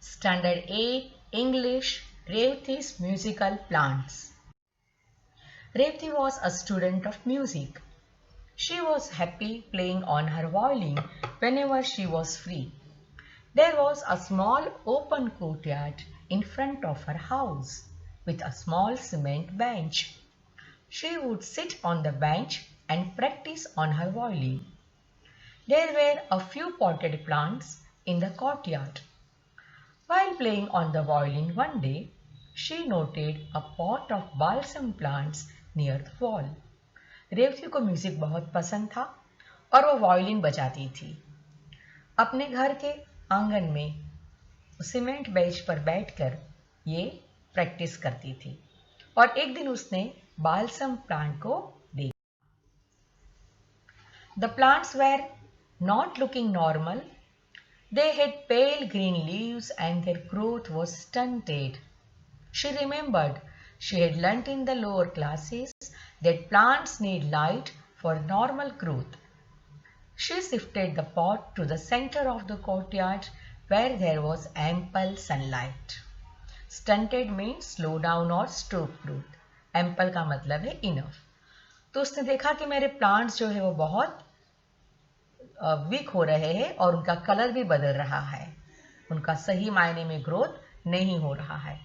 Standard 8 English Revti's Musical Plants. Revti was a student of music. She was happy playing on her violin whenever she was free. There was a small open courtyard in front of her house with a small cement bench. She would sit on the bench and practice on her violin. There were a few potted plants in the courtyard. While playing on the violin one day, she noted a pot of balsam plants near the wall. Revati को music बहुत पसंद था और वो violin बजाती थी। अपने घर के आंगन में सीमेंट बेंच पर बैठकर ये प्रैक्टिस करती थी और एक दिन उसने बालसम प्लांट को देखा। The plants were not looking normal. They had pale green leaves and their growth was stunted. She remembered she had learnt in the lower classes that plants need light for normal growth. She shifted the pot to the center of the courtyard where there was ample sunlight. Stunted means slow down or stop growth. Ample का मतलब है enough. तो उसने देखा कि मेरे plants जो है वो बहुत वीक हो रहे हैं और उनका कलर भी बदल रहा है, उनका सही मायने में ग्रोथ नहीं हो रहा है।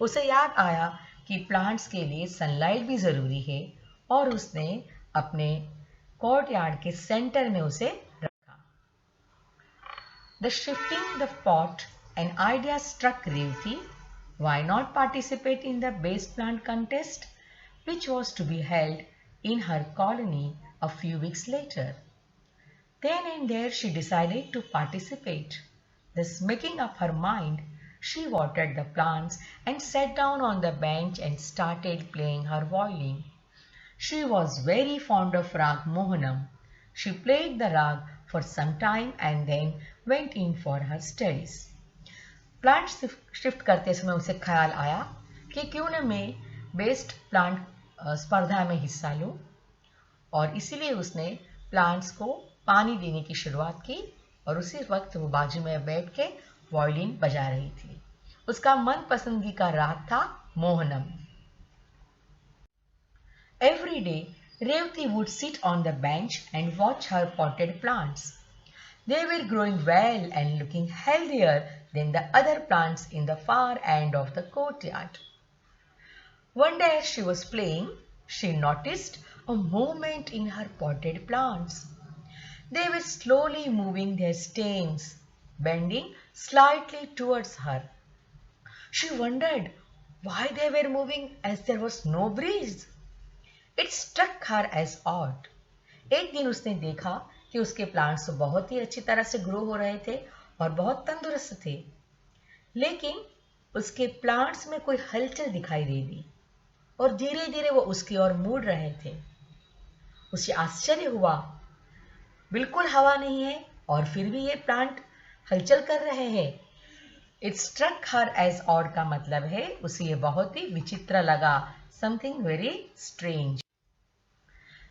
उसे याद आया कि प्लांट्स के लिए सनलाइट भी ज़रूरी है और उसने अपने कोर्टयार्ड के सेंटर में उसे रखा। The shifting the pot, an idea struck Revti. Why not participate in the base plant contest, which was to be held in her colony a few weeks later? Then and there she decided to participate. Thus making up her mind, she watered the plants and sat down on the bench and started playing her violin. She was very fond of Rag Mohanam. She played the rag for some time and then went in for her studies. Plant shift करते समय उसे ख्याल आया कि क्यों न मैं best plant स्पर्धा में हिस्सा लूं और इसीलिए उसने प्लांट्स को पानी देने की शुरुआत की और उसी वक्त वो बाजू में बैठ के वायलिन बजा रही थी। उसका मन पसंदी का राग था Mohanam. Every day, Revti would sit on the bench and watch her potted plants. They were growing well and looking healthier than the other plants in the far end of the courtyard. One day as she was playing, she noticed a movement in her potted plants. They were slowly moving their stems, bending slightly towards her. She wondered why they were moving as there was no breeze. It struck her as odd. एक दिन उसने देखा कि उसके plants तो बहुत ही अच्छी तरह से ग्रो हो रहे थे और बहुत तंदुरुस्त थे, लेकिन उसके प्लांट्स में कोई हलचल दिखाई दे दी और धीरे धीरे वो उसकी ओर मुड़ रहे थे। उसे आश्चर्य हुआ, बिल्कुल हवा नहीं है और फिर भी ये प्लांट हलचल कर रहे हैं। It struck her as odd का मतलब है उसे ये बहुत ही विचित्र लगा, something very strange.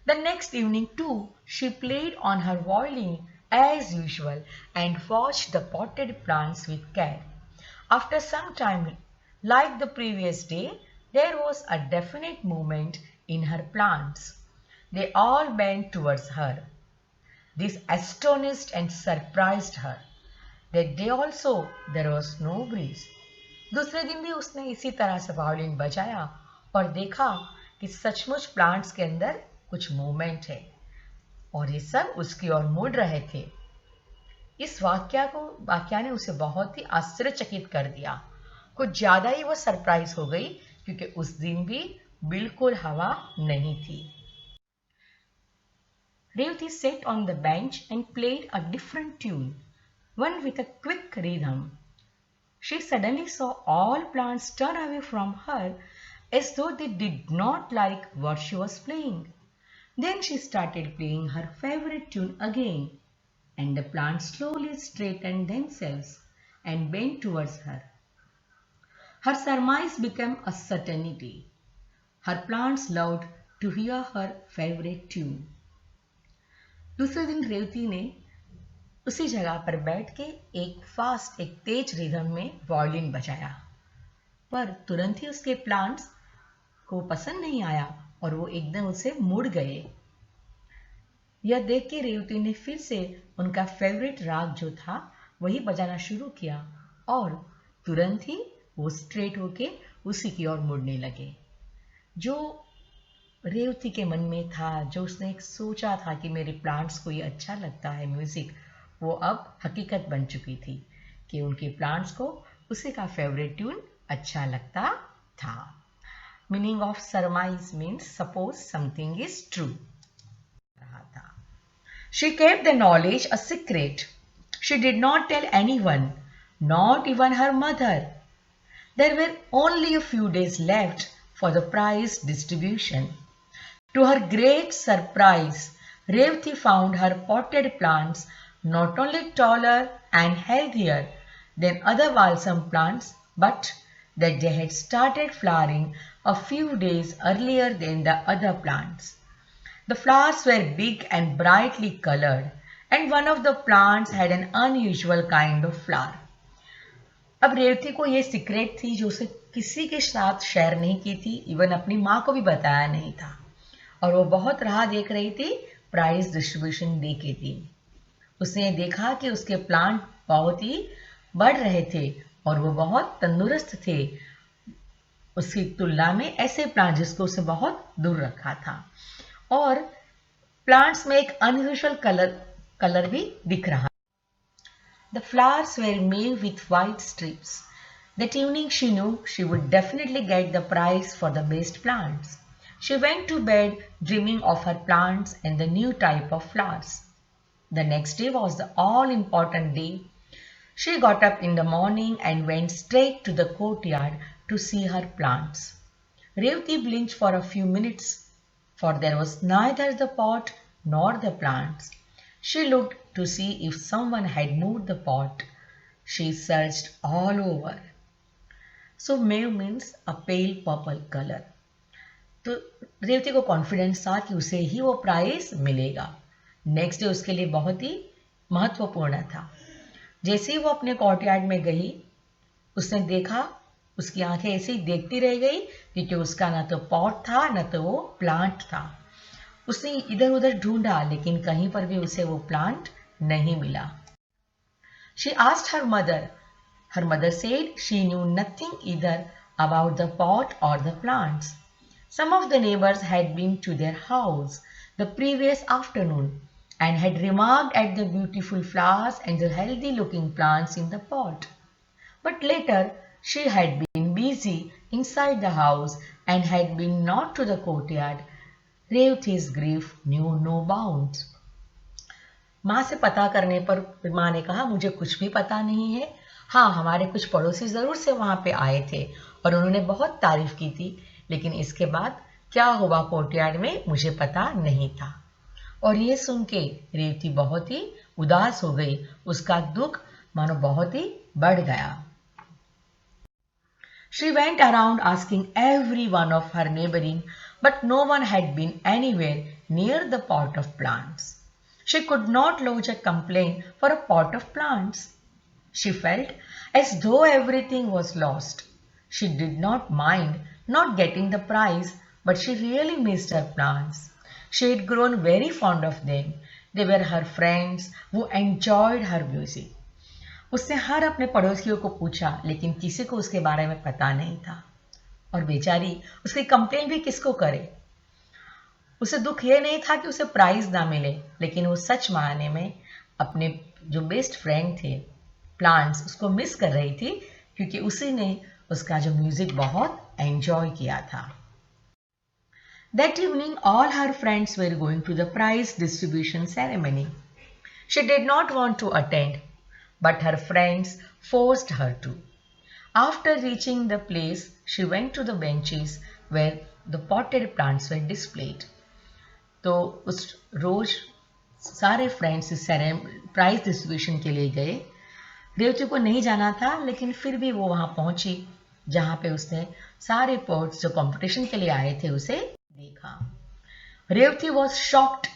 The next evening too, she played on her violin as usual and watched the potted plants with care. After some time, like the previous day, there was a definite movement in her plants. They all bent towards her. This astonished and surprised her. That day also there was no breeze. दूसरे दिन भी उसने इसी तरह से violin बजाया और देखा कि सचमुच प्लांट्स के अंदर कुछ मूवमेंट है और ये सब उसकी ओर मुड़ रहे थे। इस वाक्या ने उसे बहुत ही आश्चर्यचकित कर दिया। कुछ ज्यादा ही वो सरप्राइज हो गई क्योंकि उस दिन भी बिल्कुल हवा नहीं थी। Revti sat on the bench and played a different tune, one with a quick rhythm. She suddenly saw all plants turn away from her as though they did not like what she was playing. Then she started playing her favorite tune again, and the plants slowly straightened themselves and bent towards her. Her surmise became a certainty. Her plants loved to hear her favorite tune. दूसरे दिन रेवती ने उसी जगह पर बैठ के एक तेज rhythm में वायलिन बजाया। पर तुरंत ही उसके प्लांट्स को पसंद नहीं आया और वो एकदम उससे मुड़ गए। यह देख के रेवती ने फिर से उनका फेवरेट राग जो था वही बजाना शुरू किया और तुरंत ही वो स्ट्रेट होके उसी की ओर मुड़ने लगे। जो रेवती के मन में था, जो उसने एक सोचा था कि मेरे प्लांट्स को ये अच्छा लगता है म्यूजिक, वो अब हकीकत बन चुकी थी कि उनके प्लांट्स को उसी का फेवरेट ट्यून अच्छा लगता था। Meaning of सरमाइज means suppose something is true. She kept the knowledge a secret. She did not tell anyone, not even her mother. There were only a few days left for the prize distribution. To her great surprise, Revati found her potted plants not only taller and healthier than other balsam plants, but that they had started flowering a few days earlier than the other plants. The flowers were big and brightly colored, and one of the plants had an unusual kind of flower. अब रेवती को ये secret थी जो उसे किसी के साथ share नहीं की थी, इवन अपनी माँ को भी बताया नहीं था, और वो बहुत राह देख रही थी प्राइज डिस्ट्रीब्यूशन डे के दिन। उसने देखा कि उसके प्लांट बहुत ही बढ़ रहे थे और वो बहुत तंदुरुस्त थे उसकी तुलना में ऐसे प्लांट जिसको उसे बहुत दूर रखा था। और प्लांट्स में एक अनयूजुअल कलर भी दिख रहा। The flowers were made with white strips. That evening she knew she would definitely get the prize for the best plants. She went to bed dreaming of her plants and the new type of flowers. The next day was the all-important day. She got up in the morning and went straight to the courtyard to see her plants. Revati blinked for a few minutes, for there was neither the pot nor the plants. She looked to see if someone had moved the pot. She searched all over. So mauve means a pale purple color. तो रेवती को confidence था कि उसे ही वो prize मिलेगा। Next day उसके लिए बहुत ही महत्वपूर्ण था। जैसे ही वो अपने कोर्टयार्ड में गई, उसने देखा, उसकी आंखें ऐसे ही देखती रह गई क्योंकि उसका ना तो पॉट था ना तो वो प्लांट था। उसने इधर उधर ढूंढा लेकिन कहीं पर भी उसे वो प्लांट नहीं मिला। She asked her mother. Her mother said she knew nothing either about the pot or the plants. Some of the neighbors had been to their house the previous afternoon and had remarked at the beautiful flowers and the healthy looking plants in the pot. But later she had been busy inside the house and had been not to the courtyard. Revati's grief knew no bounds. माँ से पता करने पर माँ ने कहा मुझे कुछ भी पता नहीं है। हाँ, हमारे कुछ पड़ोसी ज़रूर से वहाँ पे आए थे और उन्होंने बहुत तारीफ की थी, लेकिन इसके बाद क्या हुआ कोर्टयार्ड में मुझे पता नहीं था। और ये सुन के रेवती बहुत ही उदास हो गई, उसका दुख मानो बहुत ही बढ़ गया। She went around asking every one of her neighboring, but no one had been anywhere near the pot of plants. She could not lodge a complaint for a pot of plants. She felt as though everything was lost. She did not mind not getting the prize, but she really missed her plants. She had grown very fond of them. They were her friends who enjoyed her music. उसने हर अपने पड़ोसियों को पूछा लेकिन किसी को उसके बारे में पता नहीं था और बेचारी उसकी कंप्लेन भी किसको करे। उसे दुख ये नहीं था कि उसे प्राइज ना मिले, लेकिन वो सच मायने में अपने जो बेस्ट फ्रेंड थे प्लांट्स उसको मिस कर रही थी क्योंकि उसी ने उसका जो म्यूजिक बहुत एंजॉय किया था। That evening all her friends were going to the prize distribution ceremony. She did not want to attend, but her friends forced her to. After reaching the place, she went to the benches where the potted plants were displayed. तो उस रोज सारे friends इस prize distribution के लिए गए। रेवती को नहीं जाना था, लेकिन फिर भी वो वहाँ पहुंची जहाँ पे उसने सारे पॉट्स जो कंपटीशन के लिए आए थे उसे देखा। Revathi was shocked.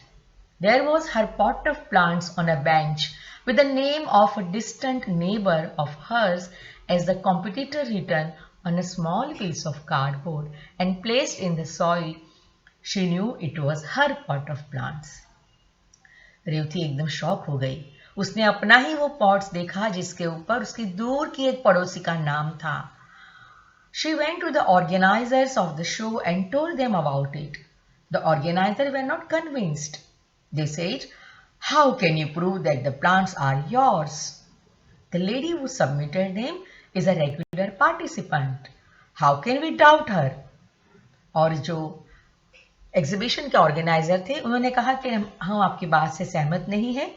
There was her pot of plants on a bench, with the name of a distant neighbor of hers as the competitor written on a small piece of cardboard and placed in the soil. She knew it was her pot of plants. Revathi एकदम shock हो गई. उसने अपना ही वो pots देखा जिसके ऊपर उसकी दूर की एक पड़ोसी का नाम था. She went to the organizers of the show and told them about it. The organizers were not convinced. They said, "How can you prove that the plants are yours? The lady who submitted them is a regular participant. How can we doubt her?" और जो exhibition के organiser थे उन्होंने कहा कि हम आपकी बात से सहमत नहीं है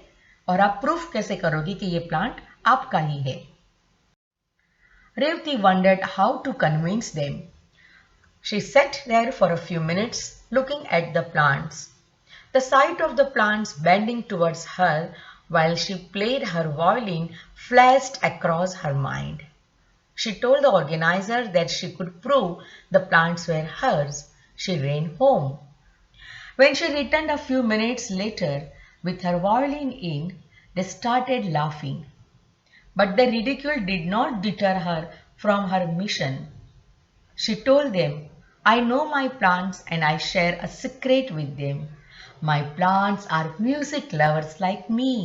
और आप प्रूफ कैसे करोगे कि ये प्लांट आपका ही है. Revati wondered how to convince them. She sat there for a few minutes looking at the plants. The sight of the plants bending towards her while she played her violin flashed across her mind. She told the organizer that she could prove the plants were hers. She ran home. When she returned a few minutes later with her violin in, they started laughing. But the ridicule did not deter her from her mission. She told them, "I know my plants and I share a secret with them. My plants are music lovers like me,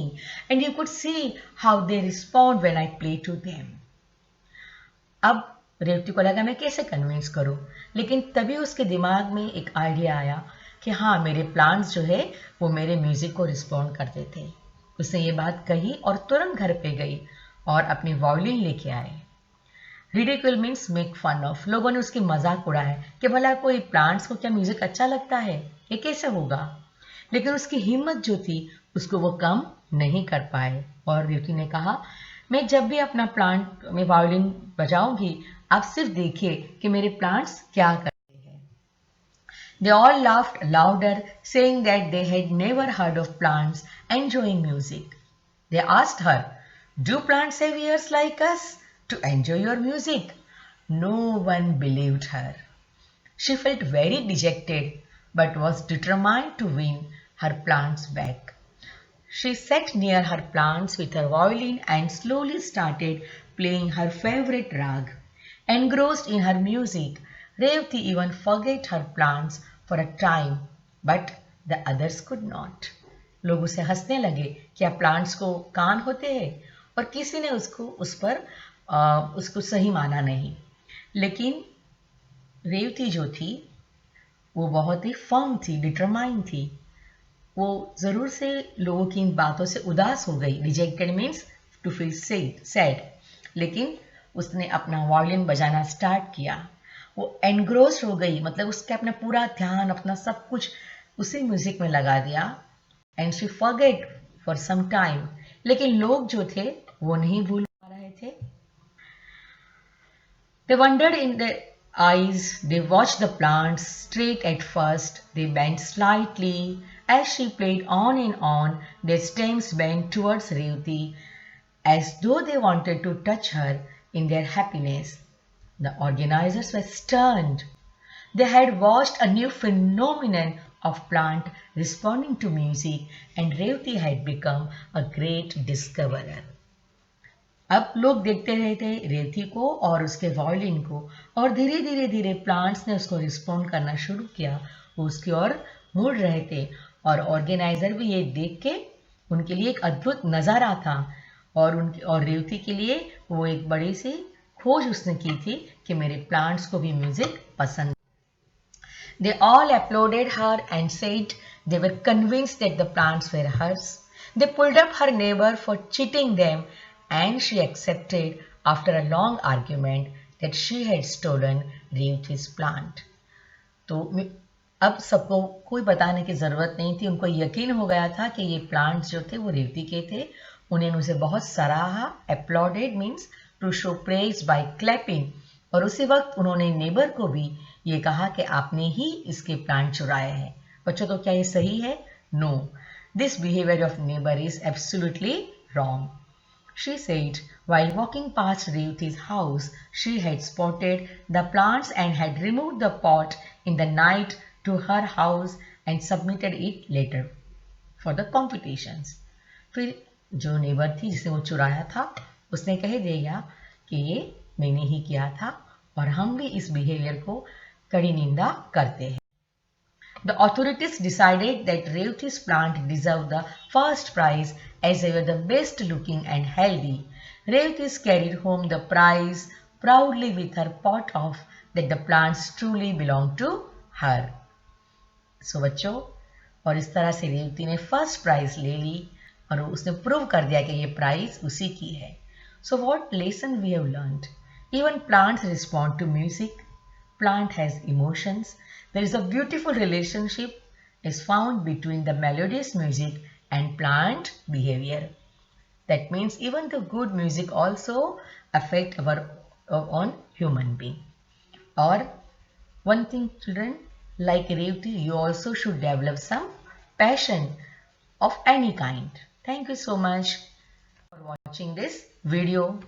and you could see how they respond when I play to them." अब रेवती को लगा मैं कैसे convince करूं, लेकिन तभी उसके दिमाग में एक आइडिया आया कि हाँ, मेरे प्लांट्स जो है वो मेरे म्यूजिक को रिस्पॉन्ड करते थे. उसने ये बात कही और तुरंत घर पे गई और अपनी वायलिन लेके आए. Ridicule means make fun of. लोगों ने उसकी मजाक उड़ाया कि भला कोई प्लांट्स को क्या म्यूजिक अच्छा लगता है, ये कैसे होगा. लेकिन उसकी हिम्मत जो थी उसको वो कम नहीं कर पाए और रेवती ने कहा, मैं जब भी अपना प्लांट में वायलिन बजाऊंगी आप सिर्फ देखिए कि मेरे प्लांट्स क्या करते हैं. They all laughed louder, saying that they had never heard of plants enjoying music. They asked her, "Do plants have ears like us to enjoy your music?" No one believed her. She felt very dejected but was determined to win her plants back. She sat near her plants with her violin and slowly started playing her favorite rag. Engrossed in her music, Revati even forgot her plants for a time, but the others could not. लोग उसे हंसने लगे कि क्या plants को कान होते हैं, और किसी ने उसको सही माना नहीं. लेकिन रेवती जो थी वो बहुत ही फर्म थी, डिटरमाइन थी. वो जरूर से लोगों की इन बातों से उदास हो गई. Rejected means to feel sad. लेकिन उसने अपना वायलिन बजाना स्टार्ट किया. वो एनग्रोस्ड हो गई, मतलब उसका अपना पूरा ध्यान, अपना सब कुछ उसी म्यूजिक में लगा दिया. And she forget for some time. लेकिन लोग जो थे वो नहीं भूल पा रहे थे. They wondered in their eyes. They watched the plants straight at first. They bent slightly. As she played on and on, their stems bent towards Revati as though they wanted to touch her in their happiness. The organizers were stunned. They had watched a new phenomenon of plant responding to music, and Revati had become a great discoverer. अब लोग देखते रहे थे रेवती को और उसके violin को, और धीरे धीरे प्लांट्स ने उसको रिस्पॉन्ड करना शुरू किया. वो उसकी ओर मुड़ रहे थे और ऑर्गेनाइजर भी ये देख के उनके लिए एक अद्भुत नज़ारा था. और रेवती के लिए वो एक बड़ी सी खोज उसने की थी कि मेरे प्लांट्स को भी म्यूजिक पसंद. They all applauded her and said they were convinced that the plants were hers. They pulled up her neighbor for cheating them, and she accepted after a long argument that she had stolen Revati's plant. तो अब सबको कोई बताने की ज़रूरत नहीं थी. उनको यकीन हो गया था कि ये प्लांट्स जो थे वो रेवती के थे. उन्होंने उसे बहुत सराहा. applauded means to show praise by clapping. और उसी वक्त उन्होंने नेबर को भी ये कहा कि आपने ही इसके प्लांट चुराए हैं. बच्चों, तो क्या ये सही है? No, this behaviour of neighbour is absolutely wrong. She said while walking past Revati's house, she had spotted the plants and had removed the pot in the night to her house and submitted it later for the competitions. फिर जो neighbour थी जिसे वो चुराया था उसने कह दिया कि ये मैंने ही किया था और हम भी इस बिहेवियर को कड़ी निंदा करते हैं. The authorities decided that Revti's plant deserved the first prize as they were the best looking and healthy. Revtis carried home the prize proudly with her pot off that the plants truly belonged to her. So बच्चों, और इस तरह से रेवती ने first prize ले ली और उसने prove कर दिया कि ये प्राइज उसी की है. So what lesson we have learned? Even plants respond to music. Plant has emotions. There is a beautiful relationship is found between the melodious music and plant behavior. That means even the good music also affect our own human being. Or one thing children, like Revti, you also should develop some passion of any kind. Thank you so much for watching this video.